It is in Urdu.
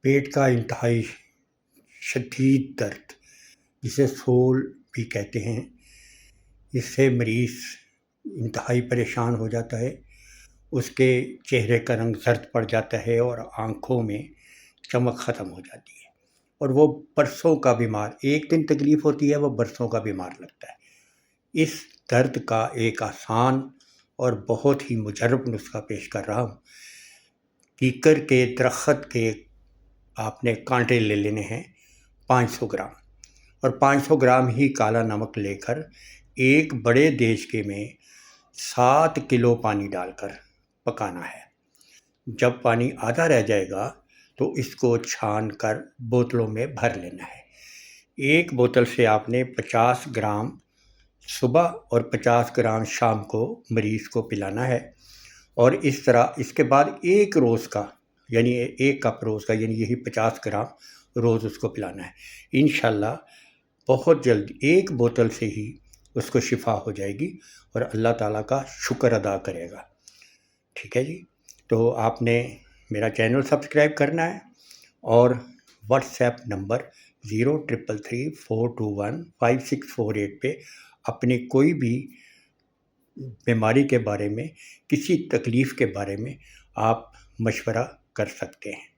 پیٹ کا انتہائی شدید درد، جسے سول بھی کہتے ہیں، اس سے مریض انتہائی پریشان ہو جاتا ہے. اس کے چہرے کا رنگ زرد پڑ جاتا ہے اور آنکھوں میں چمک ختم ہو جاتی ہے، اور وہ برسوں کا بیمار، ایک دن تکلیف ہوتی ہے وہ برسوں کا بیمار لگتا ہے. اس درد کا ایک آسان اور بہت ہی مجرب نسخہ پیش کر رہا ہوں. کیکر کے درخت کے آپ نے کانٹے لے لینے ہیں 500 گرام، اور 500 گرام ہی کالا نمک لے کر ایک بڑے دیچکے میں 7 کلو پانی ڈال کر پکانا ہے. جب پانی آدھا رہ جائے گا تو اس کو چھان کر بوتلوں میں بھر لینا ہے. ایک بوتل سے آپ نے 50 گرام صبح اور 50 گرام شام کو مریض کو پلانا ہے. اور اس طرح اس کے بعد ایک روز کا، یعنی ایک کپ روز کا، یعنی یہی 50 گرام روز اس کو پلانا ہے. انشاءاللہ بہت جلد ایک بوتل سے ہی اس کو شفا ہو جائے گی اور اللہ تعالیٰ کا شکر ادا کرے گا. ٹھیک ہے جی، تو آپ نے میرا چینل سبسکرائب کرنا ہے، اور واٹس ایپ نمبر 0333421564 پہ اپنی کوئی بھی بیماری کے بارے میں، کسی تکلیف کے بارے میں آپ مشورہ کر سکتے ہیں.